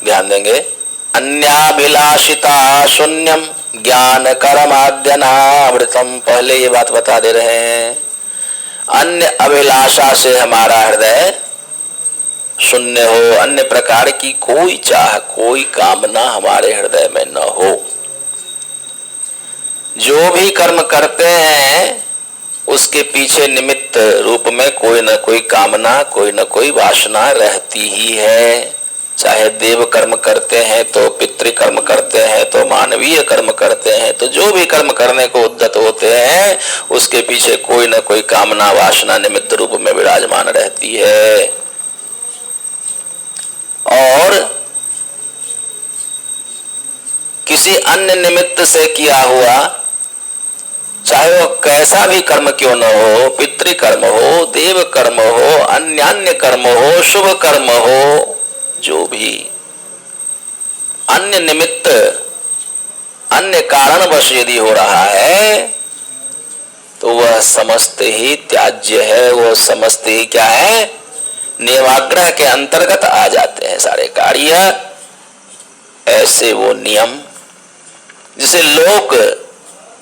ध्यान देंगे। अन्याभिलाषिता शून्यम ज्ञान कर्माद्यनावृतम, पहले ये बात बता दे रहे हैं। अन्य अभिलाषा से हमारा हृदय शून्य हो, अन्य प्रकार की कोई चाह कोई कामना हमारे हृदय में न हो। जो भी कर्म करते हैं उसके पीछे निमित्त रूप में कोई न कोई कामना कोई न कोई वासना रहती ही है। चाहे देव कर्म करते हैं तो पितृकर्म करते हैं तो मानवीय कर्म करते हैं, तो जो भी कर्म करने को उद्यत होते हैं उसके पीछे कोई न कोई कामना वासना निमित्त रूप में विराजमान रहती है। और किसी अन्य निमित्त से किया हुआ चाहे वो कैसा भी कर्म क्यों न हो, पितृकर्म हो, देव कर्म हो, अन्य कर्म हो, शुभ कर्म हो, जो भी अन्य निमित्त अन्य कारणवश यदि हो रहा है तो वह समस्त ही त्याज्य है। वह समस्त ही क्या है, नियमाग्रह के अंतर्गत आ जाते हैं सारे कार्य। ऐसे वो नियम जिसे लोक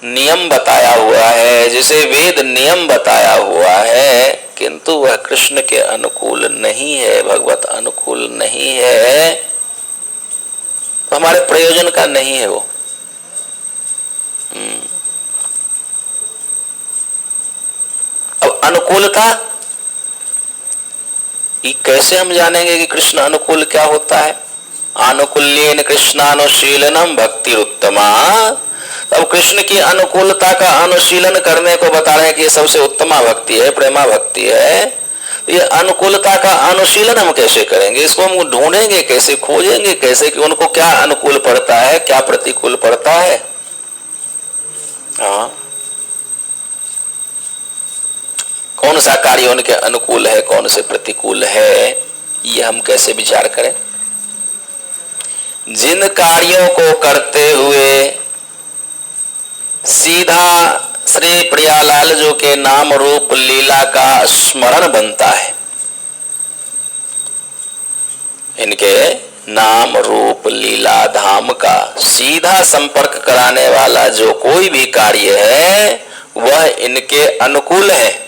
नियम बताया हुआ है, जिसे वेद नियम बताया हुआ है, किंतु वह कृष्ण के अनुकूल नहीं है, भगवत अनुकूल नहीं है, तो हमारे प्रयोजन का नहीं है वो। अब अनुकूलता ये कैसे हम जानेंगे कि कृष्ण अनुकूल क्या होता है? आनुकूल्येन कृष्णानुशीलनम भक्तिरुत्तमा। अब कृष्ण की अनुकूलता का अनुशीलन करने को बता रहे हैं कि ये सबसे उत्तमा भक्ति है, प्रेमा भक्ति है। ये अनुकूलता का अनुशीलन हम कैसे करेंगे? इसको हम ढूंढेंगे कैसे, खोजेंगे कैसे कि उनको क्या अनुकूल पड़ता है, क्या प्रतिकूल पड़ता है? हाँ, कौन सा कार्य उनके अनुकूल है, कौन से प्रतिकूल है, ये हम कैसे विचार करें? जिन कार्यों को करते हुए सीधा श्री प्रियालाल जो के नाम रूप लीला का स्मरण बनता है, इनके नाम रूप लीला धाम का सीधा संपर्क कराने वाला जो कोई भी कार्य है वह इनके अनुकूल है।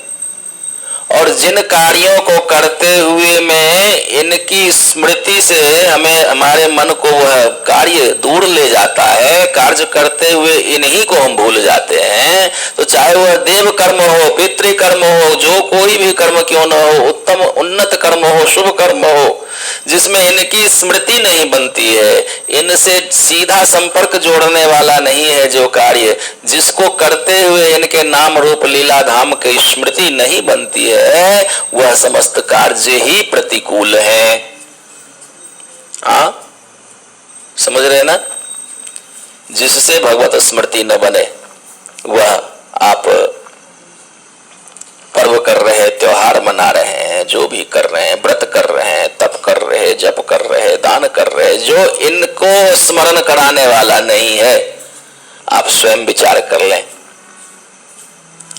और जिन कार्यों को करते हुए में इनकी स्मृति से हमें हमारे मन को वह कार्य दूर ले जाता है, कार्य करते हुए इन्हीं को हम भूल जाते हैं, तो चाहे वह देव कर्म हो, पितृकर्म हो, जो कोई भी कर्म क्यों न हो, उत्तम उन्नत कर्म हो, शुभ कर्म हो, जिसमें इनकी स्मृति नहीं बनती है, इनसे सीधा संपर्क जोड़ने वाला नहीं है जो कार्य, जिसको करते हुए इनके नाम रूप लीला धाम की स्मृति नहीं बनती है, वह समस्त कार्य ही प्रतिकूल है। हाँ, समझ रहे ना? जिससे भगवत स्मृति न बने, वह आप पर्व कर रहे हैं, त्योहार मना रहे हैं, जो भी कर रहे हैं, व्रत कर रहे हैं, तप कर रहे हैं, जप कर रहे हैं, दान कर रहे हैं, जो इनको स्मरण कराने वाला नहीं है, आप स्वयं विचार कर लें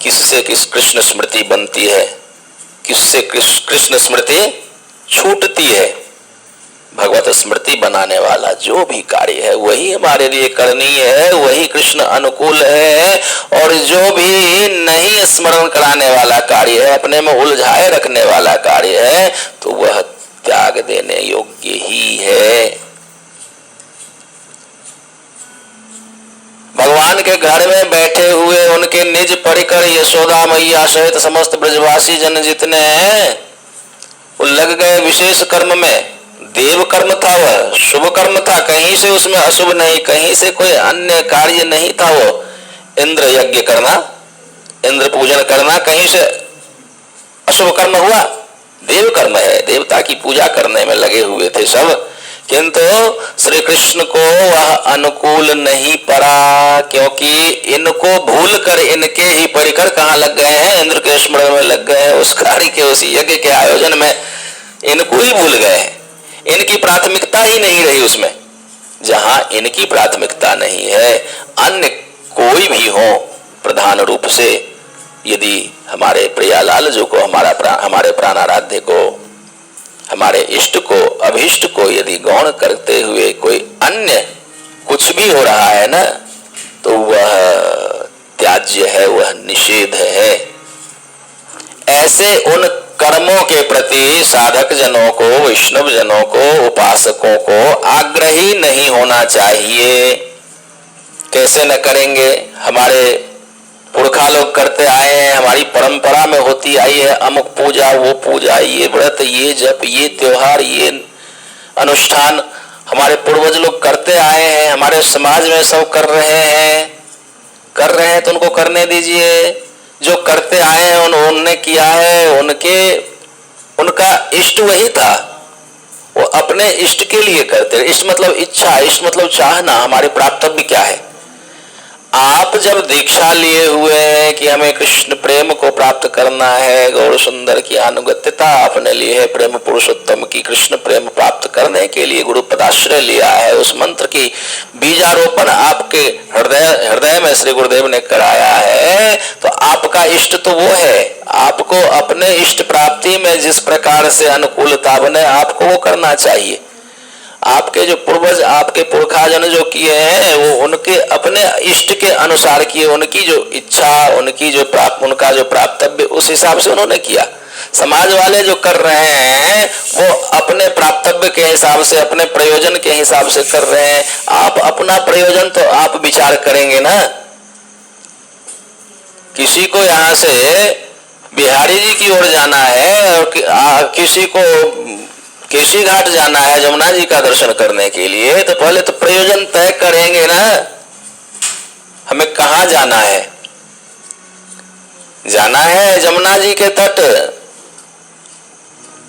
किससे किस कृष्ण स्मृति बनती है, किससे कृष्ण स्मृति छूटती है। भगवत स्मृति बनाने वाला जो भी कार्य है वही हमारे लिए करणीय है, वही कृष्ण अनुकूल है। और जो भी नहीं स्मरण कराने वाला कार्य है, अपने में उलझाए रखने वाला कार्य है, तो वह त्याग देने योग्य ही है। भगवान के घर में बैठे हुए उनके निज परिकर यशोदा मैया सहित समस्त ब्रजवासी जन जितने हैं, वो लग गए विशेष कर्म में। देव कर्म था, वह शुभ कर्म था, कहीं से उसमें अशुभ नहीं, कहीं से कोई अन्य कार्य नहीं था। वो इंद्र यज्ञ करना, इंद्र पूजन करना कहीं से अशुभ कर्म हुआ? देव कर्म है, देवता की पूजा करने में लगे हुए थे सब। किंतु श्री कृष्ण को वह अनुकूल नहीं पड़ा, क्योंकि इनको भूल कर इनके ही परिकर कहाँ लग गए हैं? इंद्र के स्मरण में लग गए हैं, उस कार्य के, उस यज्ञ के आयोजन में इनको ही भूल गए हैं। इनकी प्राथमिकता ही नहीं रही उसमें। जहां इनकी प्राथमिकता नहीं है, अन्य कोई भी हो प्रधान रूप से, यदि हमारे प्रियालाल जो को, हमारे प्राणाराध्य को, हमारे इष्ट को अभी मनोभीष्ट को यदि गौण करते हुए कोई अन्य कुछ भी हो रहा है ना, तो वह त्याज्य है, वह निषेध है। ऐसे उन कर्मों के प्रति साधक जनों को, वैष्णव जनों को, उपासकों को आग्रही नहीं होना चाहिए। कैसे न करेंगे? हमारे पुरखा लोग करते आए हैं, हमारी परंपरा में होती आई है, अमुक पूजा, वो पूजा, ये व्रत, ये जप, ये त्योहार, ये अनुष्ठान हमारे पूर्वज लोग करते आए हैं, हमारे समाज में सब कर रहे हैं तो उनको करने दीजिए। जो करते आए हैं उन्होंने किया है, उनका इष्ट वही था, वो अपने इष्ट के लिए करते। इष्ट मतलब इच्छा, इष्ट मतलब चाहना, हमारे प्राप्तव्य क्या है। आप जब दीक्षा लिए हुए हैं कि हमें कृष्ण प्रेम को प्राप्त करना है, गौर सुंदर की अनुगत्यता आपने ली है, प्रेम पुरुषोत्तम की कृष्ण प्रेम प्राप्त करने के लिए गुरु पदाश्रय लिया है, उस मंत्र की बीजारोपण आपके हृदय में श्री गुरुदेव ने कराया है, तो आपका इष्ट तो वो है। आपको अपने इष्ट प्राप्ति में जिस प्रकार से अनुकूलता बने, आपको वो करना चाहिए। आपके जो पूर्वज, आपके पुरखाजन जो किए हैं, वो उनके अपने इष्ट के अनुसार किए, उनकी जो इच्छा, उनका जो प्राप्तव्य, उस हिसाब से उन्होंने किया। समाज वाले जो कर रहे हैं वो अपने प्राप्तव्य के हिसाब से, अपने प्रयोजन के हिसाब से कर रहे हैं। आप अपना प्रयोजन तो आप विचार करेंगे ना। किसी को यहाँ से बिहारी जी की ओर जाना है और किसी को केशी घाट जाना है जमुना जी का दर्शन करने के लिए, तो पहले तो प्रयोजन तय करेंगे ना, हमें कहाँ जाना है। जाना है जमुना जी के तट,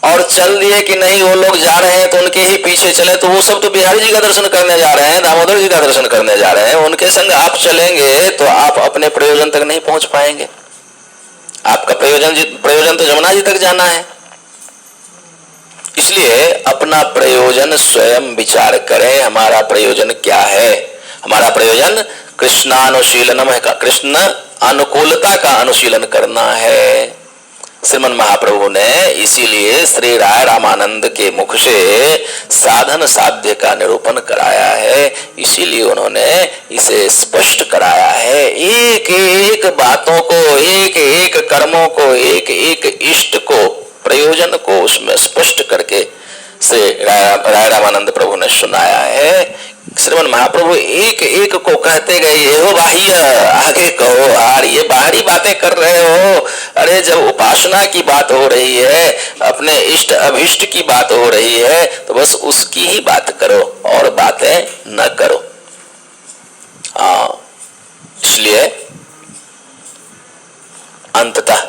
और चल दिए कि नहीं वो लोग जा रहे हैं तो उनके ही पीछे चले, तो वो सब तो बिहारी जी का दर्शन करने जा रहे हैं, दामोदर जी का दर्शन करने जा रहे हैं, उनके संग आप चलेंगे तो आप अपने प्रयोजन तक नहीं पहुंच पाएंगे। आपका प्रयोजन तो जमुना जी तक जाना है। इसलिए अपना प्रयोजन स्वयं विचार करें, हमारा प्रयोजन क्या है। हमारा प्रयोजन कृष्णानुशीलनम है, कृष्ण अनुकूलता का अनुशीलन करना है। श्रीमन महाप्रभु ने इसीलिए श्री राय रामानंद के मुख से साधन साध्य का निरूपण कराया है, इसीलिए उन्होंने इसे स्पष्ट कराया है। एक एक बातों को, एक एक कर्मों को, एक एक इष्ट को, प्रयोजन को उसमें स्पष्ट करके श्री राय रामानंद प्रभु ने सुनाया है। श्रीमन महाप्रभु एक एक को कहते गए, ये हो बाह्य, आगे कहो यार, ये बाहरी बातें कर रहे हो। अरे जब उपासना की बात हो रही है, अपने इष्ट अभिष्ट की बात हो रही है, तो बस उसकी ही बात करो और बातें न करो। इसलिए अंततः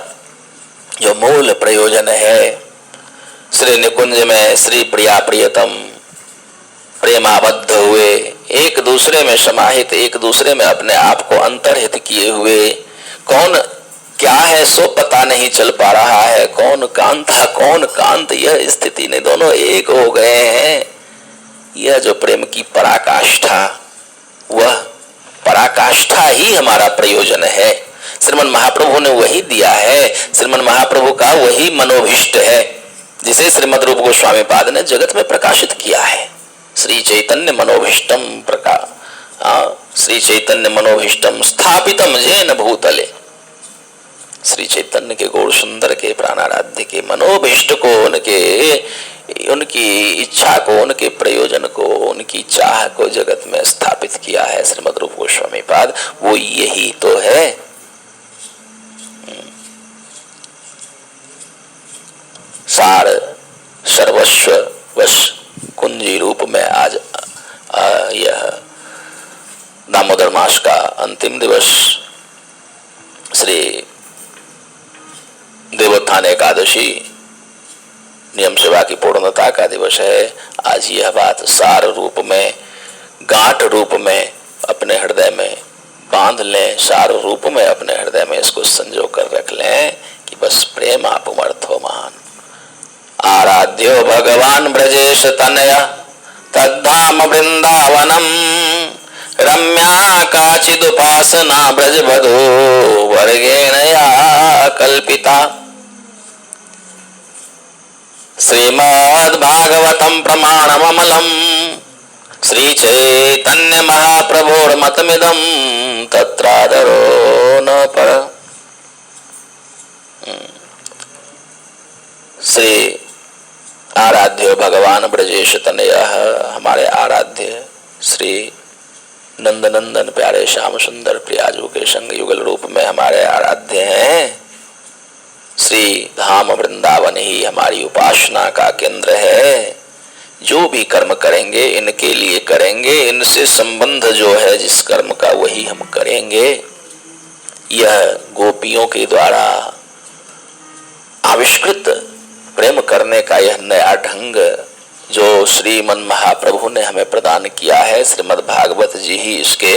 जो मूल प्रयोजन है, श्री निकुंज में श्री प्रिया प्रियतम प्रेमाबद्ध हुए, एक दूसरे में समाहित, एक दूसरे में अपने आप को अंतर्हित किए हुए, कौन क्या है सो पता नहीं चल पा रहा है, कौन कांता कौन कांत, यह स्थिति ने दोनों एक हो गए हैं। यह जो प्रेम की पराकाष्ठा, वह पराकाष्ठा ही हमारा प्रयोजन है। श्रीमन महाप्रभु ने वही दिया है, श्रीमन महाप्रभु का वही मनोभीष्ट है, जिसे श्रीमद रूप गोस्वामी पाद ने जगत में प्रकाशित किया है। श्री चैतन्य मनोभीष्टम श्री चैतन्य मनोभीष्टम स्थापितम जैन भूतले। श्री चैतन्य के गौर सुंदर के प्राणाराध्य के मनोभीष्ट को, उनकी इच्छा को, उनके प्रयोजन को, उनकी चाह को जगत में स्थापित किया है श्रीमद रूप गोस्वामी पाद। वो यही तो है। सार सर्वस्व वश कुंजी रूप में आज यह दामोदर मास का अंतिम दिवस, श्री देवोत्थान एकादशी, नियम सेवा की पूर्णता का दिवस है। आज यह बात सार रूप में, गांठ रूप में अपने हृदय में बांध लें, सार रूप में अपने हृदय में इसको संजो कर रख लें कि बस प्रेम आपमर्थो महान। आराध्यो भगवान ब्रजेश तनया तद्धाम वृंदावनम, रम्या काचिदुपासना ब्रज बधो वर्गेण या कल्पिता। श्रीमद्भागवतं प्रमाणममलं श्री चैतन्य महाप्रभोर्मतमिदं तत्रादरो न पर। श्री आराध्य भगवान ब्रजेश तनयः, हमारे आराध्य श्री नंदनंदन प्यारे श्याम सुंदर प्रियाजू के संग युगल रूप में हमारे आराध्य हैं। श्री धाम वृंदावन ही हमारी उपासना का केंद्र है। जो भी कर्म करेंगे इनके लिए करेंगे, इनसे संबंध जो है जिस कर्म का वही हम करेंगे। यह गोपियों के द्वारा आविष्कृत प्रेम करने का यह नया ढंग जो श्रीमन महाप्रभु ने हमें प्रदान किया है, श्रीमद् भागवत जी ही इसके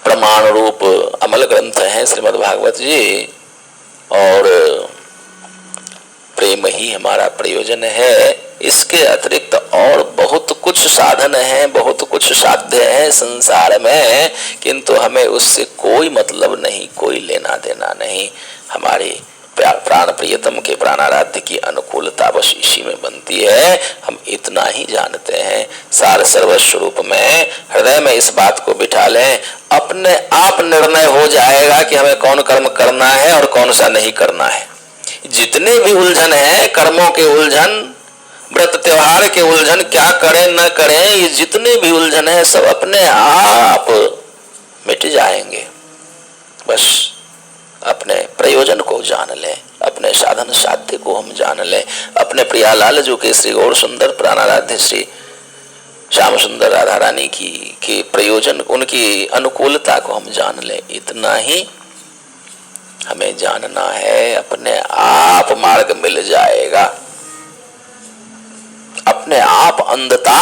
प्रमाण रूप अमल ग्रंथ हैं। श्रीमद् भागवत जी और प्रेम ही हमारा प्रयोजन है। इसके अतिरिक्त और बहुत कुछ साधन हैं, बहुत कुछ साध्य है संसार में, किंतु हमें उससे कोई मतलब नहीं, कोई लेना देना नहीं। हमारे प्राण प्रियतम के प्राणाराध्य की अनुकूलता बस इसी में बनती है। हम इतना ही जानते हैं। सार सर्वस्वरूप में हृदय में इस बात को बिठा लें, अपने आप निर्णय हो जाएगा कि हमें कौन कर्म करना है और कौन सा नहीं करना है। जितने भी उलझन है, कर्मों के उलझन, व्रत त्योहार के उलझन, क्या करें न करें, ये जितने भी उलझन है सब अपने आप मिट जाएंगे। बस अपने प्रयोजन को जान लें, अपने साधन साध्य को हम जान लें, अपने प्रियालाल जो के श्री गौर सुंदर प्राणाराध्य श्री श्याम सुंदर राधा रानी की प्रयोजन, उनकी अनुकूलता को हम जान लें। इतना ही हमें जानना है, अपने आप मार्ग मिल जाएगा, अपने आप अंधता